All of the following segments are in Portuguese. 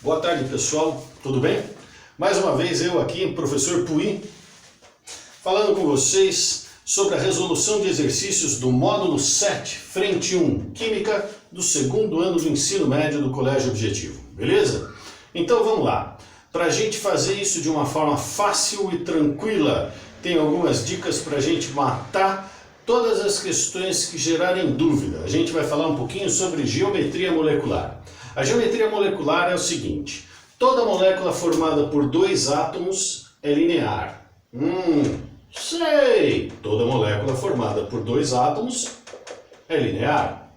Boa tarde, pessoal, tudo bem? Mais uma vez eu aqui, professor Puy, falando com vocês sobre a resolução de exercícios do módulo 7, frente 1, Química, do segundo ano do ensino médio do Colégio Objetivo, beleza? Então vamos lá. Para a gente fazer isso de uma forma fácil e tranquila, tem algumas dicas para a gente matar todas as questões que gerarem dúvida. A gente vai falar um pouquinho sobre geometria molecular. A geometria molecular é o seguinte: toda molécula formada por dois átomos é linear. Sei! Toda molécula formada por dois átomos é linear.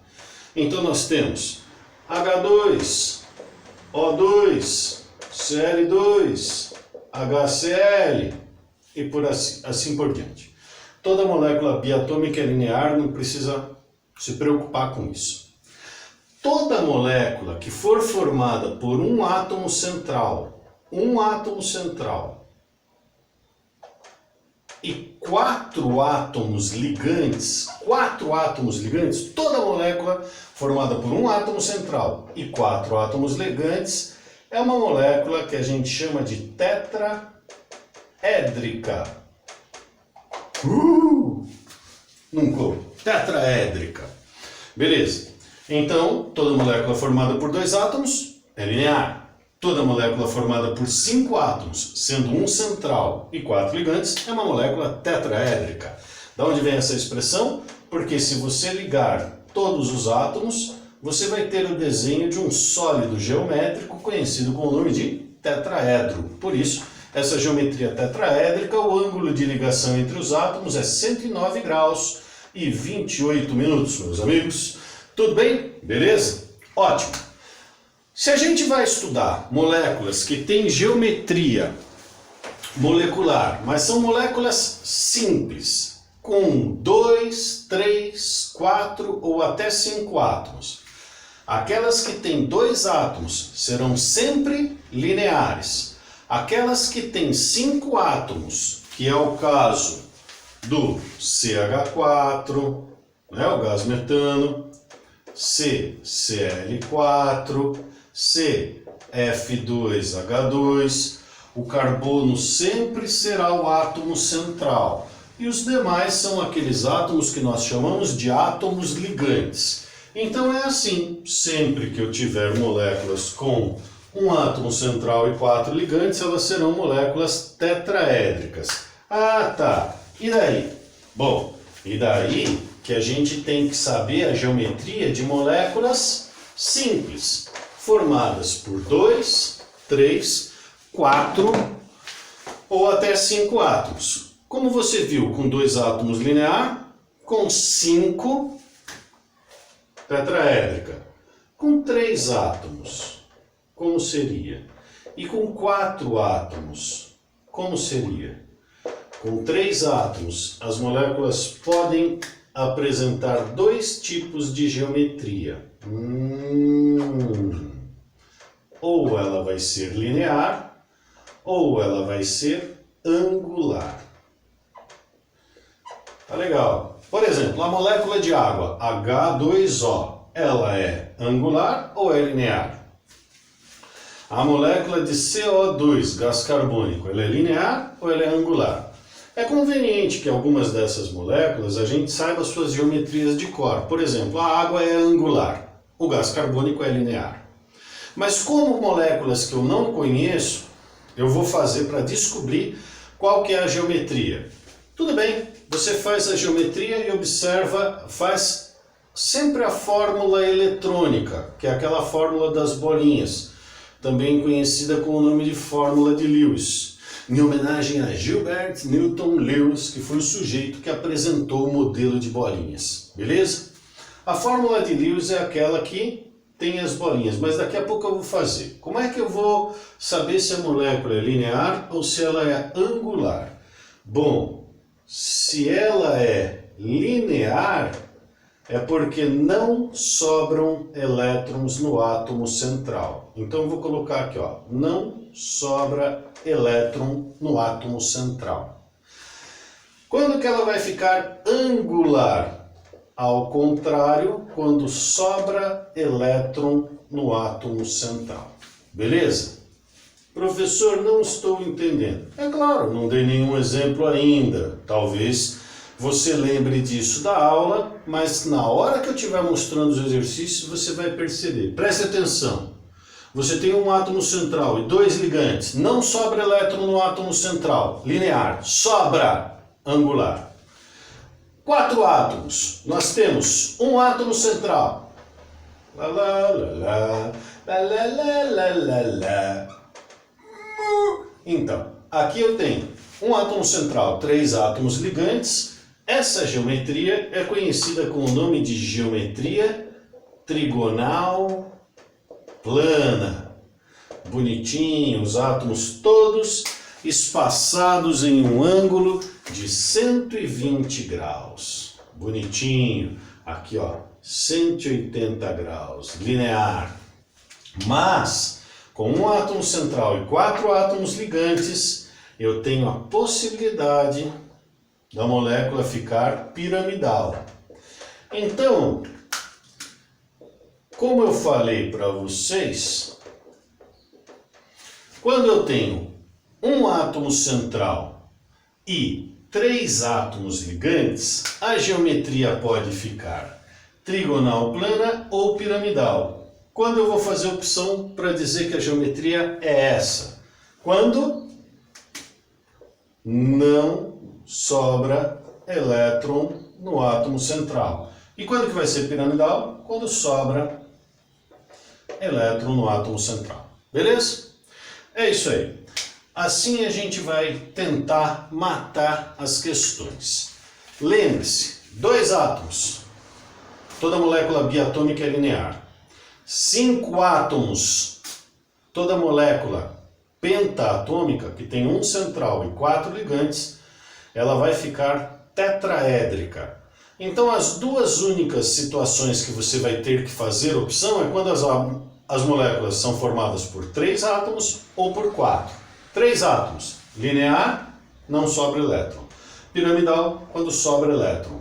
Então nós temos H2, O2, Cl2, HCl e por assim por diante. Toda molécula biatômica é linear, não precisa se preocupar com isso. Toda molécula que for formada por um átomo central e quatro átomos ligantes, toda molécula formada por um átomo central e quatro átomos ligantes é uma molécula que a gente chama de tetraédrica. Nunca. Tetraédrica. Beleza. Então, toda molécula formada por dois átomos é linear. Toda molécula formada por 5 átomos, sendo um central e 4 ligantes, é uma molécula tetraédrica. Da onde vem essa expressão? Porque se você ligar todos os átomos, você vai ter o desenho de um sólido geométrico conhecido com o nome de tetraedro. Por isso, essa geometria tetraédrica, o ângulo de ligação entre os átomos é 109 graus e 28 minutos, meus amigos. Tudo bem? Beleza? Ótimo! Se a gente vai estudar moléculas que têm geometria molecular, mas são moléculas simples, com 2, 3, 4 ou até 5 átomos, aquelas que têm dois átomos serão sempre lineares. Aquelas que têm 5 átomos, que é o caso do CH4, o gás metano, CCl4, CF2H2, o carbono sempre será o átomo central. E os demais são aqueles átomos que nós chamamos de átomos ligantes. Então é assim, sempre que eu tiver moléculas com um átomo central e 4 ligantes, elas serão moléculas tetraédricas. Ah, tá. E daí? Bom, e daí que a gente tem que saber a geometria de moléculas simples, formadas por 2, 3, 4 ou até 5 átomos. Como você viu, com 2 átomos linear, com 5 tetraédrica. Com 3 átomos, como seria? E com 4 átomos, como seria? Com 3 átomos, as moléculas podem apresentar dois tipos de geometria. Ou ela vai ser linear, ou ela vai ser angular. Tá legal. Por exemplo, a molécula de água, H2O, ela é angular ou é linear? A molécula de CO2, gás carbônico, ela é linear ou ela é angular? É conveniente que algumas dessas moléculas a gente saiba suas geometrias de cor. Por exemplo, a água é angular, o gás carbônico é linear. Mas como moléculas que eu não conheço, eu vou fazer para descobrir qual que é a geometria. Tudo bem, você faz a geometria e observa, faz sempre a fórmula eletrônica, que é aquela fórmula das bolinhas, também conhecida com o nome de fórmula de Lewis, em homenagem a Gilbert Newton Lewis, que foi o sujeito que apresentou o modelo de bolinhas, beleza? A fórmula de Lewis é aquela que tem as bolinhas, mas daqui a pouco eu vou fazer. Como é que eu vou saber se a molécula é linear ou se ela é angular? Bom, se ela é linear, é porque não sobram elétrons no átomo central. Então eu vou colocar aqui, ó, não sobra elétron no átomo central. Quando que ela vai ficar angular? Ao contrário, quando sobra elétron no átomo central. Beleza? Professor, não estou entendendo. É claro, não dei nenhum exemplo ainda. Talvez você lembre disso da aula, mas na hora que eu estiver mostrando os exercícios, você vai perceber. Preste atenção. Você tem um átomo central e dois ligantes. Não sobra elétron no átomo central, linear. Sobra angular. 4 átomos. Nós temos um átomo central. Lá, lá, lá, lá. Lá, lá, lá, lá, lá, lá. Então, aqui eu tenho um átomo central, 3 átomos ligantes. Essa geometria é conhecida com o nome de geometria trigonal plana. Bonitinho, os átomos todos espaçados em um ângulo de 120 graus. Bonitinho. Aqui, ó, 180 graus, linear. Mas, com um átomo central e 4 átomos ligantes, eu tenho a possibilidade da molécula ficar piramidal. Então, como eu falei para vocês, quando eu tenho um átomo central e 3 átomos ligantes, a geometria pode ficar trigonal plana ou piramidal. Quando eu vou fazer opção para dizer que a geometria é essa? Quando não sobra elétron no átomo central. E quando que vai ser piramidal? Quando sobra elétron no átomo central. Beleza? É isso aí. Assim a gente vai tentar matar as questões. Lembre-se, 2 átomos. Toda molécula biatômica é linear. 5 átomos. Toda molécula pentaatômica, que tem um central e 4 ligantes, ela vai ficar tetraédrica. Então as duas únicas situações que você vai ter que fazer opção é quando as moléculas são formadas por 3 átomos ou por 4. 3 átomos, linear, não sobra elétron. Piramidal, quando sobra elétron.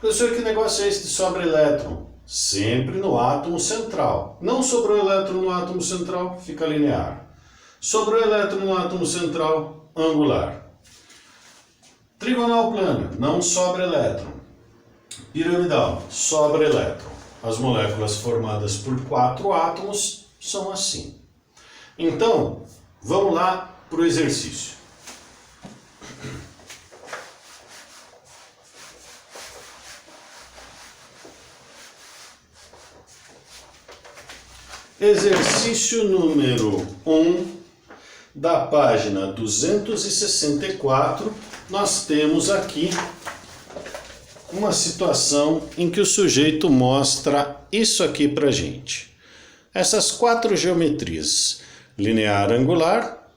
Professor, que negócio é esse de sobra elétron? Sempre no átomo central. Não sobrou elétron no átomo central, fica linear. Sobrou elétron no átomo central, angular. Trigonal plana, não sobra elétron. Piramidal, sobra elétron. As moléculas formadas por 4 átomos são assim. Então, vamos lá para o exercício. Exercício número 1, da página 264, nós temos aqui uma situação em que o sujeito mostra isso aqui pra gente. Essas 4 geometrias, linear angular,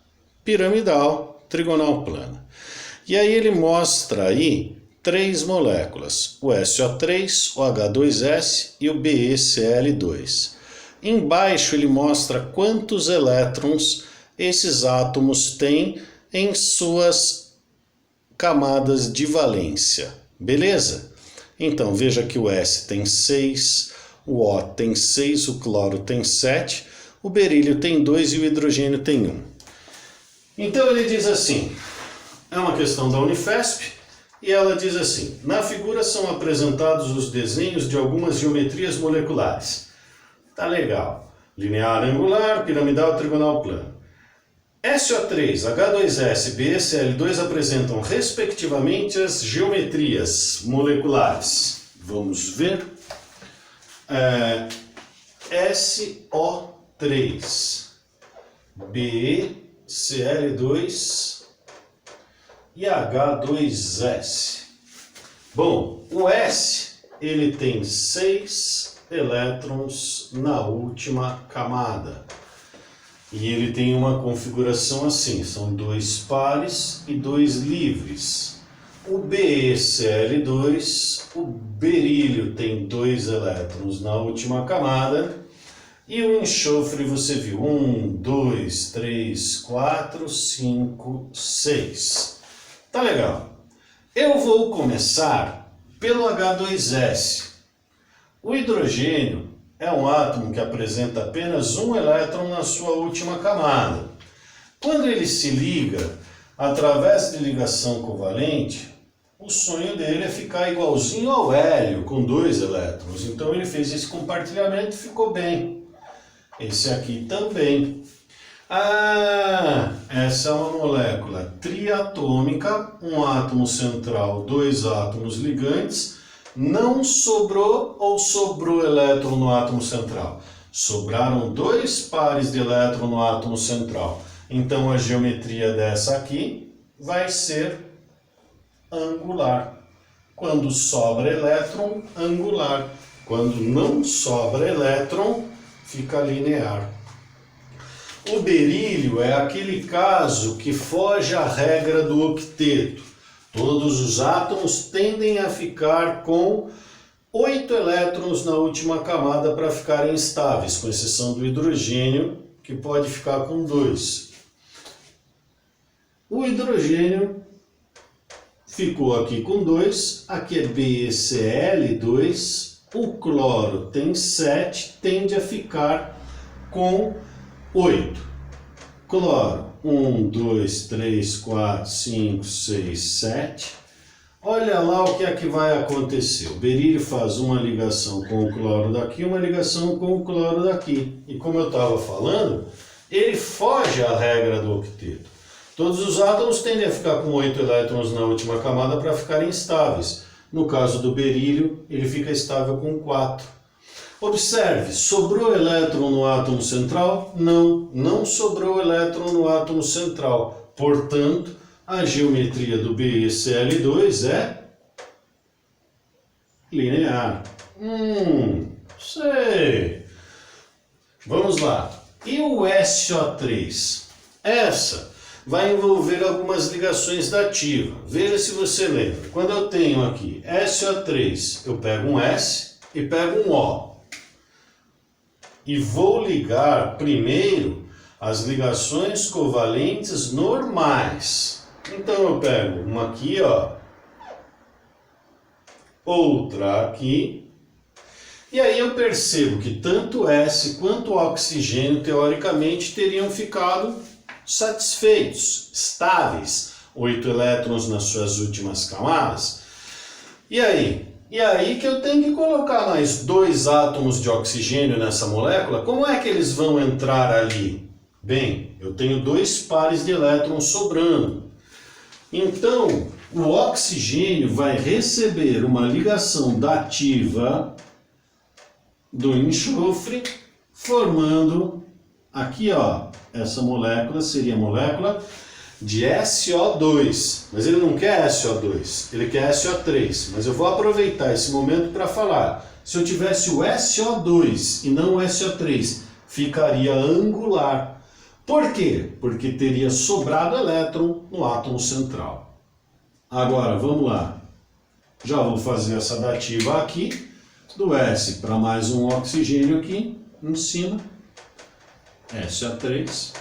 piramidal, trigonal plana. E aí ele mostra aí 3 moléculas, o SO3, o H2S e o BeCl2. Embaixo ele mostra quantos elétrons esses átomos têm em suas camadas de valência. Beleza? Então veja que o S tem 6, o O tem 6, o cloro tem 7, o berílio tem 2 e o hidrogênio tem 1. Então ele diz assim, é uma questão da Unifesp, e ela diz assim, na figura são apresentados os desenhos de algumas geometrias moleculares. Tá legal. Linear angular, piramidal, trigonal plano. SO3, H2S e BeCl2 apresentam respectivamente as geometrias moleculares. Vamos ver. SO3, BeCl2 e H2S. Bom, o S ele tem 6 elétrons na última camada. E ele tem uma configuração assim, são 2 pares e 2 livres. O BeCl2, o berílio tem 2 elétrons na última camada. E o enxofre você viu, 1, 2, 3, 4, 5, 6. Tá legal. Eu vou começar pelo H2S. O hidrogênio é um átomo que apresenta apenas um elétron na sua última camada. Quando ele se liga, através de ligação covalente, o sonho dele é ficar igualzinho ao hélio, com 2 elétrons. Então ele fez esse compartilhamento e ficou bem. Esse aqui também. Essa é uma molécula triatômica, um átomo central, 2 átomos ligantes. Não sobrou ou sobrou elétron no átomo central? Sobraram 2 pares de elétron no átomo central. Então a geometria dessa aqui vai ser angular. Quando sobra elétron, angular. Quando não sobra elétron, fica linear. O berílio é aquele caso que foge à regra do octeto. Todos os átomos tendem a ficar com 8 elétrons na última camada para ficarem estáveis, com exceção do hidrogênio, que pode ficar com 2. O hidrogênio ficou aqui com 2, aqui é BeCl2, o cloro tem 7, tende a ficar com 8. Cloro, 1, 2, 3, 4, 5, 6, 7. Olha lá o que é que vai acontecer. O berílio faz uma ligação com o cloro daqui, uma ligação com o cloro daqui. E como eu estava falando, ele foge à regra do octeto. Todos os átomos tendem a ficar com 8 elétrons na última camada para ficarem estáveis. No caso do berílio, ele fica estável com 4. Observe, sobrou elétron no átomo central? Não, não sobrou elétron no átomo central. Portanto, a geometria do BeCl2 é linear. Sei. Vamos lá. E o SO3? Essa vai envolver algumas ligações dativas. Veja se você lembra. Quando eu tenho aqui SO3, eu pego um S e pego um O. E vou ligar primeiro as ligações covalentes normais. Então eu pego uma aqui, ó, outra aqui, e aí eu percebo que tanto S quanto o oxigênio, teoricamente, teriam ficado satisfeitos, estáveis, 8 elétrons nas suas últimas camadas. E aí? E aí que eu tenho que colocar mais 2 átomos de oxigênio nessa molécula. Como é que eles vão entrar ali? Bem, eu tenho 2 pares de elétrons sobrando. Então, o oxigênio vai receber uma ligação dativa do enxofre, formando aqui, ó, essa molécula seria a molécula de SO2, mas ele não quer SO2, ele quer SO3, mas eu vou aproveitar esse momento para falar. Se eu tivesse o SO2 e não o SO3, ficaria angular. Por quê? Porque teria sobrado elétron no átomo central. Agora, vamos lá. Já vou fazer essa dativa aqui, do S para mais um oxigênio aqui em cima, SO3.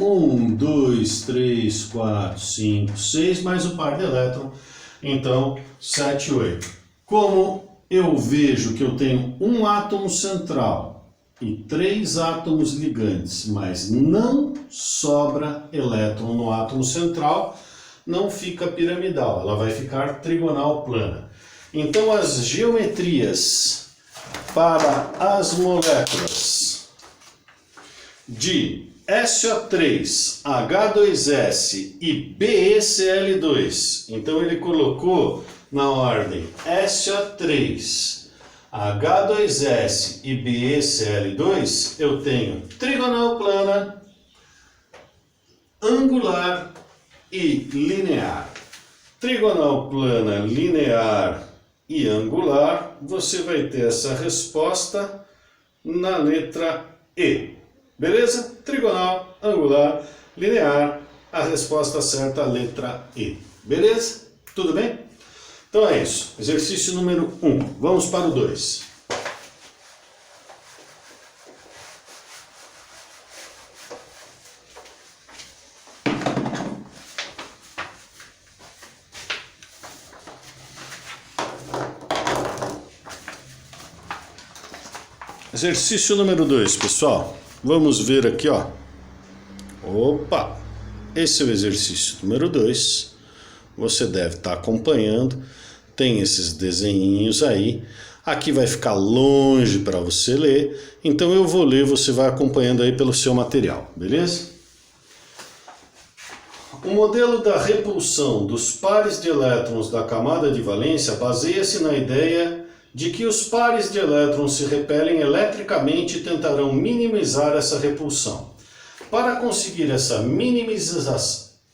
1, 2, 3, 4, 5, 6, mais o par de elétron, então 7, 8. Como eu vejo que eu tenho um átomo central e 3 átomos ligantes, mas não sobra elétron no átomo central, não fica piramidal, ela vai ficar trigonal plana. Então as geometrias para as moléculas de SO3, H2S e BeCl2. Então ele colocou na ordem SO3, H2S e BeCl2. Eu tenho trigonal plana, angular e linear. Trigonal plana, linear e angular. Você vai ter essa resposta na letra E. Beleza? Trigonal, angular, linear, a resposta certa, a letra E. Beleza? Tudo bem? Então é isso. Exercício número 1. Vamos para o 2. Exercício número 2, pessoal. Vamos ver aqui, ó. Opa! Esse é o exercício número 2. Você deve estar acompanhando. Tem esses desenhinhos aí. Aqui vai ficar longe para você ler. Então eu vou ler, você vai acompanhando aí pelo seu material, beleza? O modelo da repulsão dos pares de elétrons da camada de valência baseia-se na ideia de que os pares de elétrons se repelem eletricamente e tentarão minimizar essa repulsão. Para conseguir essa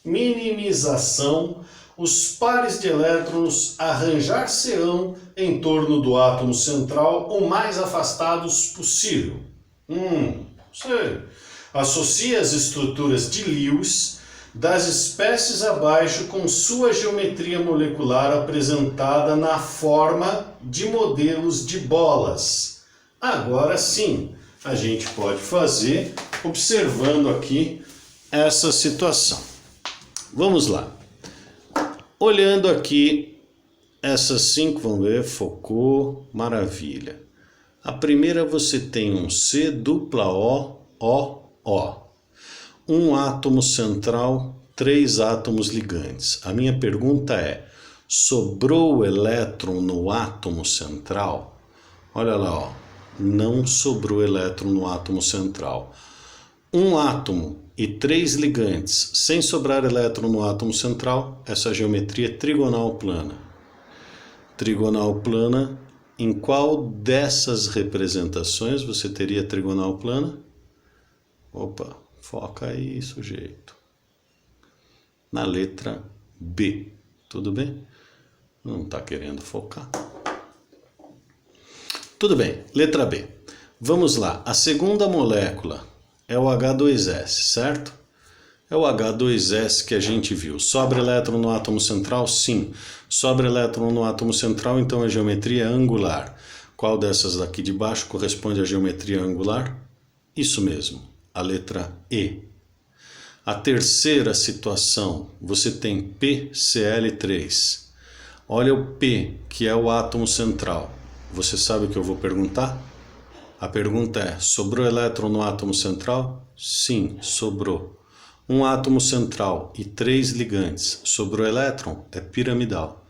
minimização, os pares de elétrons arranjar-se-ão em torno do átomo central o mais afastados possível. Sei. Associe as estruturas de Lewis das espécies abaixo com sua geometria molecular apresentada na forma de modelos de bolas. Agora sim, a gente pode fazer observando aqui essa situação. Vamos lá. Olhando aqui essas 5, vamos ver, focou, maravilha. A primeira você tem um C dupla O, O, O. Um átomo central, 3 átomos ligantes. A minha pergunta é, sobrou elétron no átomo central? Olha lá, ó, não sobrou elétron no átomo central. Um átomo e 3 ligantes, sem sobrar elétron no átomo central, essa geometria é trigonal plana. Trigonal plana, em qual dessas representações você teria trigonal plana? Opa, foca aí, sujeito. Na letra B, tudo bem? Não está querendo focar. Tudo bem, letra B. Vamos lá, a segunda molécula é o H2S, certo? É o H2S que a gente viu. Sobra elétron no átomo central? Sim. Sobra elétron no átomo central, então a geometria é angular. Qual dessas daqui de baixo corresponde à geometria angular? Isso mesmo, a letra E. A terceira situação, você tem PCl3. Olha o P, que é o átomo central. Você sabe o que eu vou perguntar? A pergunta é, sobrou elétron no átomo central? Sim, sobrou. Um átomo central e 3 ligantes. Sobrou elétron? É piramidal.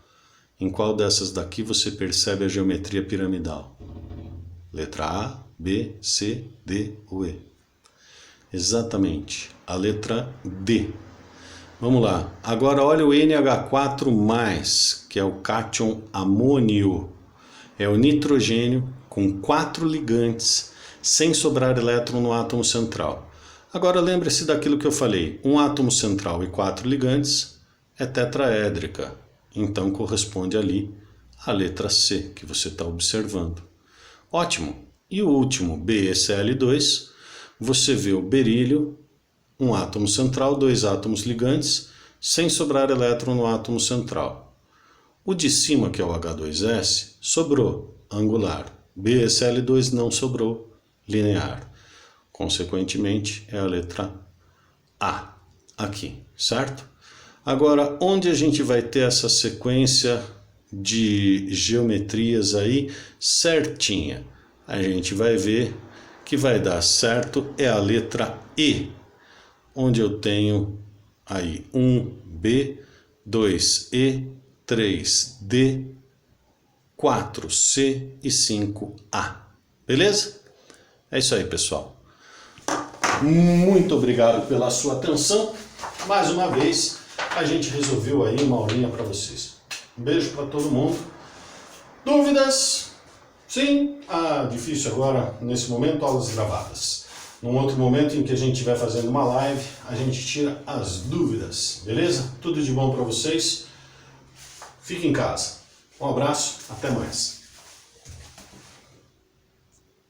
Em qual dessas daqui você percebe a geometria piramidal? Letra A, B, C, D ou E? Exatamente, a letra D. Vamos lá. Agora olha o NH4+, que é o cátion amônio. É o nitrogênio com 4 ligantes, sem sobrar elétron no átomo central. Agora lembre-se daquilo que eu falei. Um átomo central e 4 ligantes é tetraédrica. Então corresponde ali a letra C, que você está observando. Ótimo. E o último, BeCl2, você vê o berílio, um átomo central, 2 átomos ligantes, sem sobrar elétron no átomo central. O de cima, que é o H2S, sobrou, angular. BeCl2 não sobrou, linear. Consequentemente, é a letra A, aqui, certo? Agora, onde a gente vai ter essa sequência de geometrias aí certinha? A gente vai ver que vai dar certo é a letra E, onde eu tenho aí 1B, 2E, 3D, 4C e 5A. Beleza? É isso aí, pessoal. Muito obrigado pela sua atenção. Mais uma vez, a gente resolveu aí uma aulinha para vocês. Um beijo para todo mundo. Dúvidas? Sim, difícil agora, nesse momento, aulas gravadas. Num outro momento em que a gente estiver fazendo uma live, a gente tira as dúvidas, beleza? Tudo de bom para vocês. Fique em casa. Um abraço, até mais.